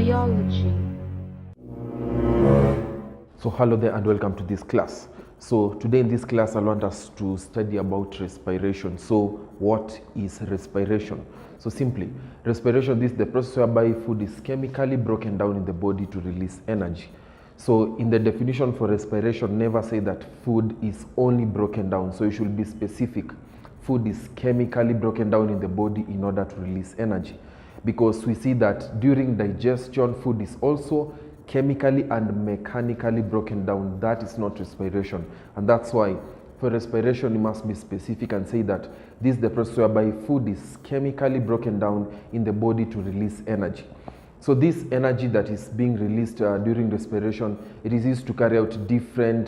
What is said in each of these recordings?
Biology. So hello there and welcome to this class. So today in this class I want us to study about respiration. So what is respiration? So simply, respiration is the process whereby food is chemically broken down in the body to release energy. So in the definition for respiration, never say that food is only broken down. So you should be specific. Food is chemically broken down in the body in order to release energy. Because we see that during digestion, food is also chemically and mechanically broken down. That is not respiration. And that's why for respiration, you must be specific and say that this is the process whereby food is chemically broken down in the body to release energy. So this energy that is being released during respiration, it is used to carry out different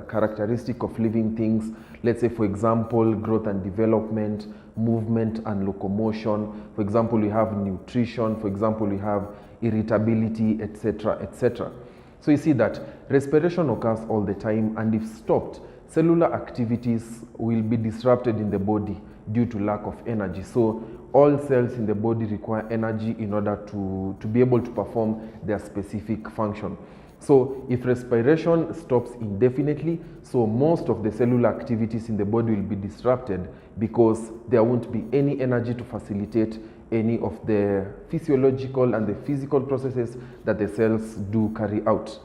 characteristics of living things. Let's say, for example, growth and development, movement and locomotion. For example, we have nutrition. For example, we have irritability, etc., etc. So you see that respiration occurs all the time, and if stopped, cellular activities will be disrupted in the body due to lack of energy. So all cells in the body require energy in order to be able to perform their specific function. So if respiration stops indefinitely, so most of the cellular activities in the body will be disrupted because there won't be any energy to facilitate any of the physiological and the physical processes that the cells do carry out.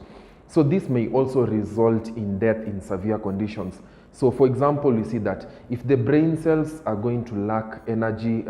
So this may also result in death in severe conditions. So for example, we see that if the brain cells are going to lack energy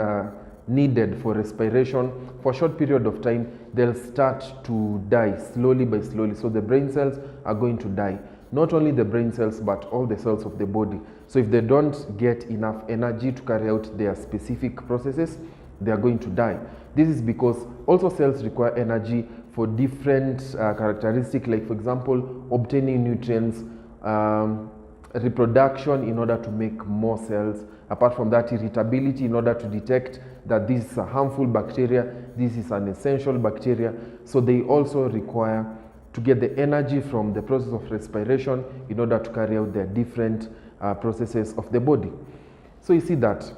needed for respiration, for a short period of time, they'll start to die slowly by slowly. So the brain cells are going to die. Not only the brain cells, but all the cells of the body. So if they don't get enough energy to carry out their specific processes, they are going to die. This is because also cells require energy for different characteristics, like for example, obtaining nutrients, reproduction in order to make more cells. Apart from that, irritability in order to detect that this is a harmful bacteria, this is an essential bacteria. So they also require to get the energy from the process of respiration in order to carry out their different processes of the body. So you see that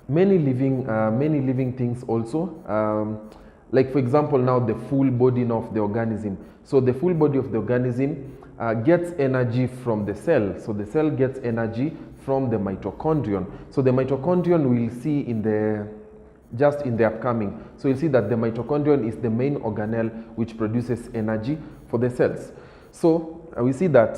many living things also, like for example now the full body of the organism. So the full body of the organism gets energy from the cell. So the cell gets energy from the mitochondrion. So the mitochondrion we'll see in the upcoming. So you'll see that the mitochondrion is the main organelle which produces energy for the cells. So we see that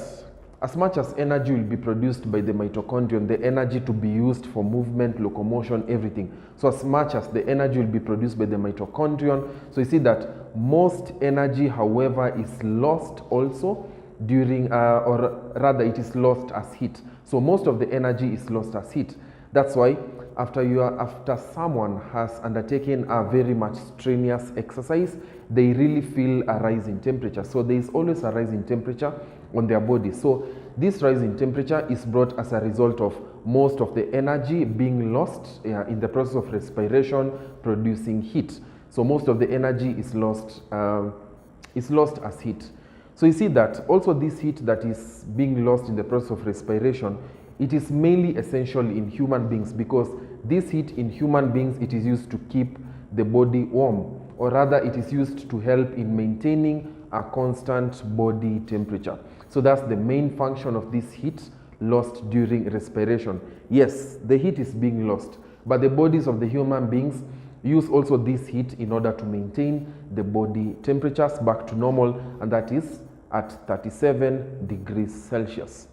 as much as energy will be produced by the mitochondrion, the energy to be used for movement, locomotion, everything. So as much as the energy will be produced by the mitochondrion, so you see that most energy, however, is lost also during, or rather it is lost as heat. So most of the energy is lost as heat. That's why after someone has undertaken a very much strenuous exercise, they really feel a rise in temperature. So there is always a rise in temperature on their body. So this rise in temperature is brought as a result of most of the energy being lost in the process of respiration, producing heat. So most of the energy is lost as heat. So you see that also this heat that is being lost in the process of respiration, it is mainly essential in human beings, because this heat in human beings, it is used to keep the body warm, or rather it is used to help in maintaining a constant body temperature. So that's the main function of this heat lost during respiration. Yes, the heat is being lost, but the bodies of the human beings use also this heat in order to maintain the body temperatures back to normal, and that is at 37 degrees Celsius.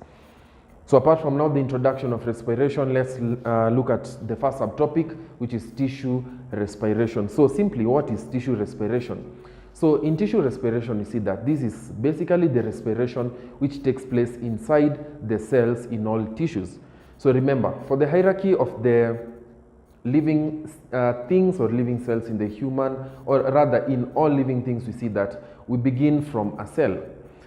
So apart from now the introduction of respiration, let's look at the first subtopic, which is tissue respiration. So simply, what is tissue respiration? So in tissue respiration, you see that this is basically the respiration which takes place inside the cells in all tissues. So remember, for the hierarchy of the living things or living cells in the human, or rather in all living things, we see that we begin from a cell.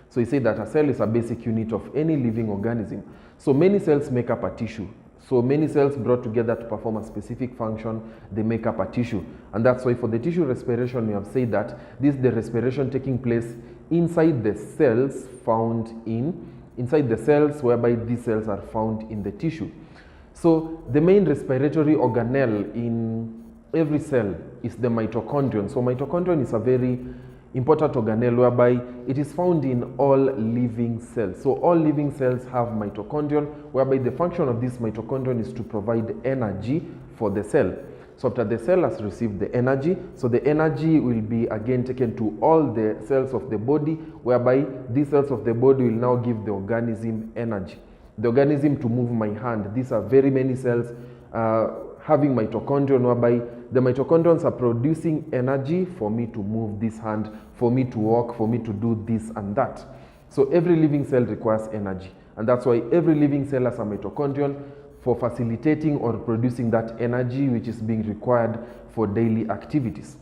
So you say that a cell is a basic unit of any living organism. So many cells make up a tissue. So many cells brought together to perform a specific function, they make up a tissue. And that's why for the tissue respiration, we have said that this is the respiration taking place inside the cells inside the cells whereby these cells are found in the tissue. So the main respiratory organelle in every cell is the mitochondrion. So mitochondrion is a very important organelle whereby it is found in all living cells. So all living cells have mitochondrion, whereby the function of this mitochondrion is to provide energy for the cell. So after the cell has received the energy, so the energy will be again taken to all the cells of the body, whereby these cells of the body will now give the organism energy. The organism to move my hand. These are very many cells having mitochondrion, whereby the mitochondrions are producing energy for me to move this hand, for me to walk, for me to do this and that. So every living cell requires energy, and that's why every living cell has a mitochondrion for facilitating or producing that energy which is being required for daily activities.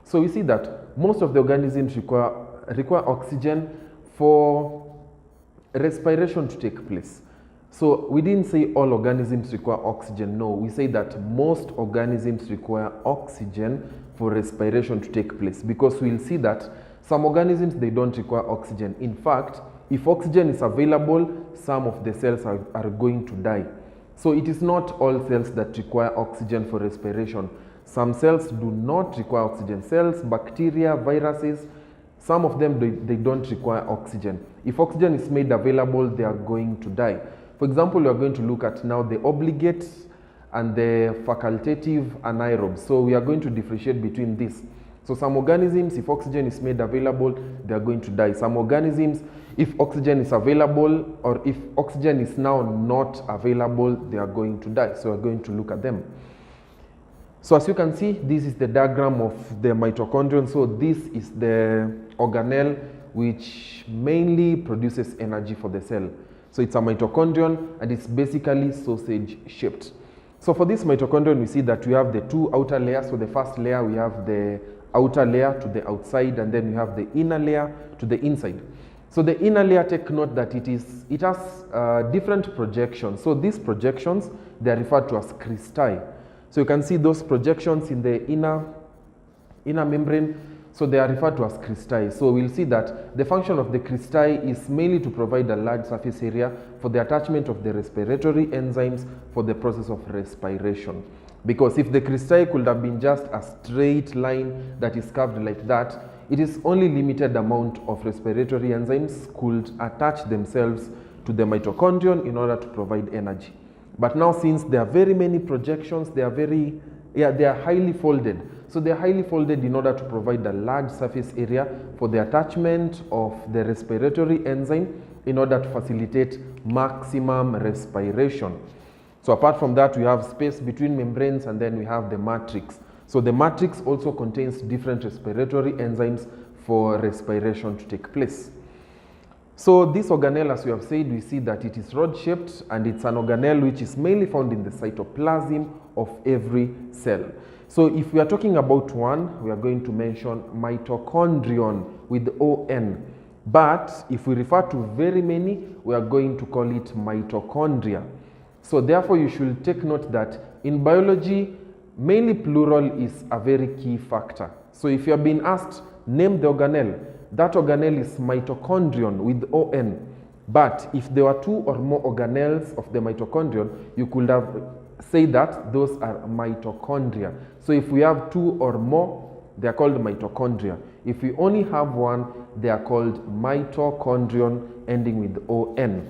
So we see that most of the organisms require oxygen for respiration to take place. So we didn't say all organisms require oxygen. No, we say that most organisms require oxygen for respiration to take place, because we'll see that some organisms, they don't require oxygen. In fact, if oxygen is available, some of the cells are going to die. So it is not all cells that require oxygen for respiration. Some cells do not require oxygen. Cells, bacteria, viruses, some of them, they don't require oxygen. If oxygen is made available, they are going to die. For example, we are going to look at now the obligate and the facultative anaerobes. So we are going to differentiate between these. So some organisms, if oxygen is made available, they are going to die. Some organisms, if oxygen is available, or if oxygen is now not available, they are going to die. So we are going to look at them. So as you can see, this is the diagram of the mitochondrion. So this is the organelle which mainly produces energy for the cell. So it's a mitochondrion, and it's basically sausage shaped. So for this mitochondrion, we see that we have the two outer layers. So the first layer, we have the outer layer to the outside, and then we have the inner layer to the inside. So the inner layer, take note that it has different projections. So these projections, they are referred to as cristae. So you can see those projections in the inner membrane. So they are referred to as cristae. So we'll see that the function of the cristae is mainly to provide a large surface area for the attachment of the respiratory enzymes for the process of respiration. Because if the cristae could have been just a straight line that is curved like that, it is only limited amount of respiratory enzymes could attach themselves to the mitochondrion in order to provide energy. But now, since there are very many projections, they are highly folded. So they are highly folded in order to provide a large surface area for the attachment of the respiratory enzyme in order to facilitate maximum respiration. So apart from that, we have space between membranes, and then we have the matrix. So the matrix also contains different respiratory enzymes for respiration to take place. So this organelle, as we have said, we see that it is rod-shaped, and it's an organelle which is mainly found in the cytoplasm of every cell. So if we are talking about one, we are going to mention mitochondrion with ON. But if we refer to very many, we are going to call it mitochondria. So therefore, you should take note that in biology, mainly plural is a very key factor. So if you have been asked, name the organelle, that organelle is mitochondrion with ON. But if there were two or more organelles of the mitochondrion, you could have said that those are mitochondria. So if we have two or more, they are called mitochondria. If we only have one, they are called mitochondrion ending with ON.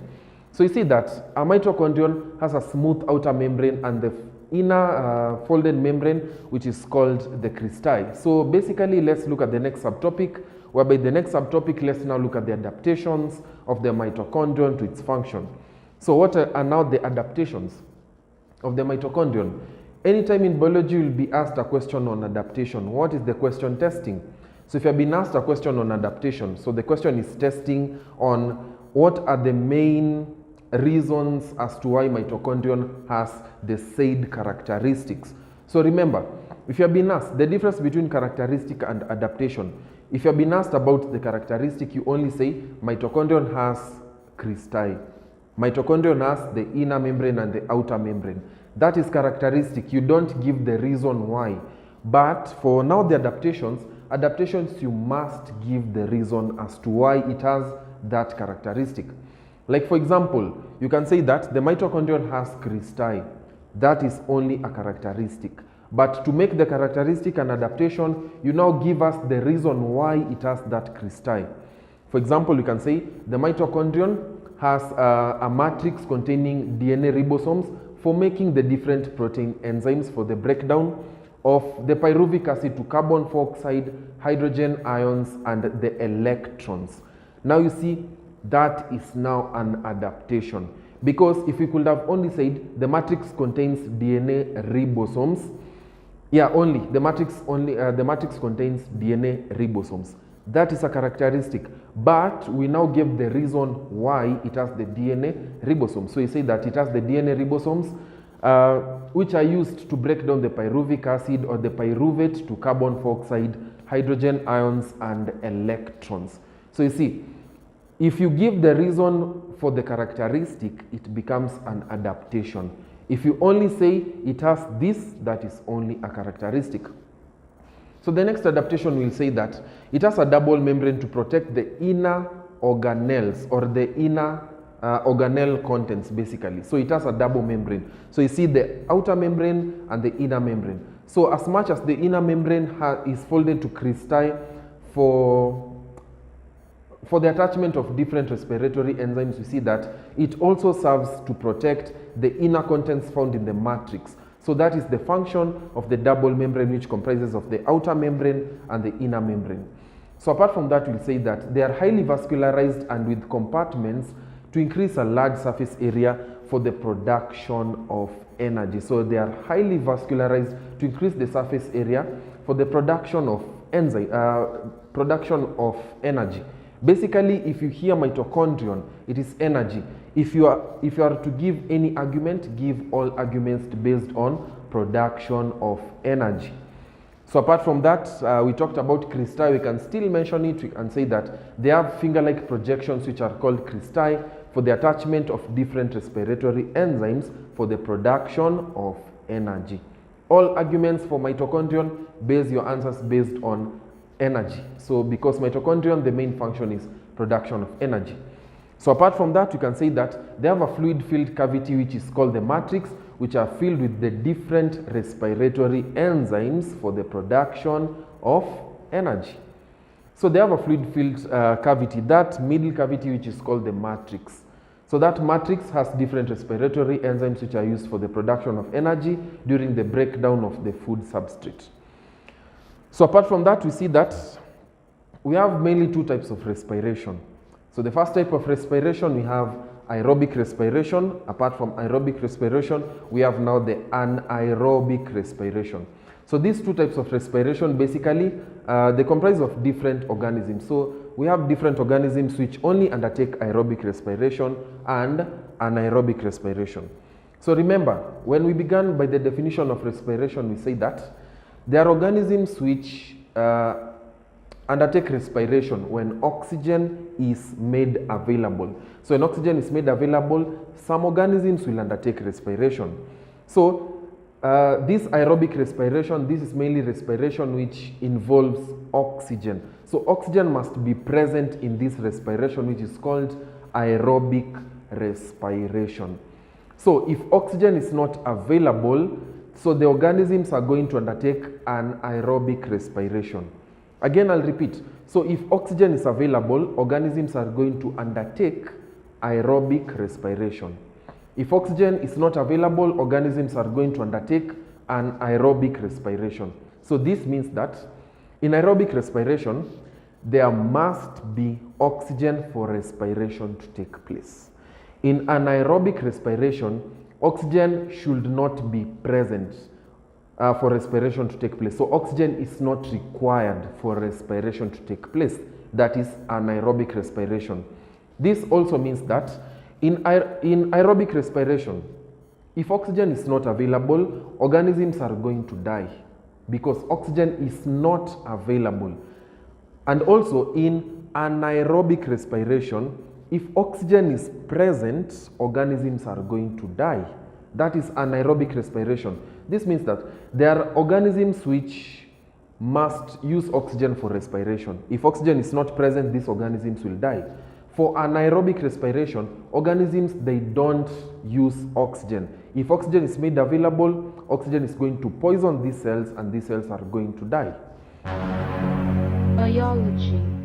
So you see that a mitochondrion has a smooth outer membrane and the inner folded membrane, which is called the cristae. So basically, let's look at the next subtopic, whereby the next subtopic, let's now look at the adaptations of the mitochondrion to its function. So what are now the adaptations of the mitochondrion? Anytime in biology you will be asked a question on adaptation. What is the question testing? So if you have been asked a question on adaptation, so the question is testing on what are the main reasons as to why mitochondrion has the said characteristics. So remember, if you have been asked the difference between characteristic and adaptation, if you have been asked about the characteristic, you only say mitochondrion has cristae. Mitochondrion has the inner membrane and the outer membrane. That is characteristic. You don't give the reason why. But for now the adaptations you must give the reason as to why it has that characteristic. Like for example, you can say that the mitochondrion has cristae. That is only a characteristic. But to make the characteristic an adaptation, you now give us the reason why it has that cristae. For example, you can say the mitochondrion has a matrix containing DNA ribosomes for making the different protein enzymes for the breakdown of the pyruvic acid to carbon dioxide, hydrogen ions, and the electrons. Now you see, that is now an adaptation. Because if we could have only said the matrix contains DNA ribosomes, the matrix contains DNA ribosomes. That is a characteristic, but we now give the reason why it has the DNA ribosomes. So you say that it has the DNA ribosomes, which are used to break down the pyruvic acid or the pyruvate to carbon dioxide, hydrogen ions, and electrons. So you see, if you give the reason for the characteristic, it becomes an adaptation. If you only say it has this, that is only a characteristic. So the next adaptation will say that it has a double membrane to protect the inner organelles or the inner organelle contents, basically. So it has a double membrane. So you see the outer membrane and the inner membrane. So as much as the inner membrane is folded to cristae for the attachment of different respiratory enzymes, we see that it also serves to protect the inner contents found in the matrix. So that is the function of the double membrane, which comprises of the outer membrane and the inner membrane. So apart from that, we'll say that they are highly vascularized and with compartments to increase a large surface area for the production of energy. So they are highly vascularized to increase the surface area for the production of energy. Basically, if you hear mitochondrion, it is energy. If you are to give any argument, give all arguments based on production of energy. So apart from that, we talked about cristae. We can still mention it and say that they have finger-like projections which are called cristae for the attachment of different respiratory enzymes for the production of energy. All arguments for mitochondrion, base your answers based on energy. So because mitochondrion, the main function is production of energy. So apart from that, you can say that they have a fluid-filled cavity which is called the matrix, which are filled with the different respiratory enzymes for the production of energy. So they have a fluid-filled cavity, that middle cavity which is called the matrix. So that matrix has different respiratory enzymes which are used for the production of energy during the breakdown of the food substrate. So apart from that, we see that we have mainly two types of respiration. So the first type of respiration, we have aerobic respiration. Apart from aerobic respiration, we have now the anaerobic respiration. So these two types of respiration, basically, they comprise of different organisms. So we have different organisms which only undertake aerobic respiration and anaerobic respiration. So remember, when we began by the definition of respiration, we say that there are organisms which undertake respiration when oxygen is made available. So when oxygen is made available, some organisms will undertake respiration. So this aerobic respiration, this is mainly respiration which involves oxygen. So oxygen must be present in this respiration, which is called aerobic respiration. So if oxygen is not available, so the organisms are going to undertake an aerobic respiration. Again, I'll repeat. So if oxygen is available, organisms are going to undertake aerobic respiration. If oxygen is not available, organisms are going to undertake an aerobic respiration. So this means that in aerobic respiration, there must be oxygen for respiration to take place. In anaerobic respiration, oxygen should not be present for respiration to take place. So oxygen is not required for respiration to take place. That is anaerobic respiration. This also means that in aerobic respiration, if oxygen is not available, organisms are going to die because oxygen is not available. And also in anaerobic respiration, if oxygen is present, organisms are going to die. That is anaerobic respiration. This means that there are organisms which must use oxygen for respiration. If oxygen is not present, these organisms will die. For anaerobic respiration, organisms, they don't use oxygen. If oxygen is made available, oxygen is going to poison these cells and these cells are going to die. Biology.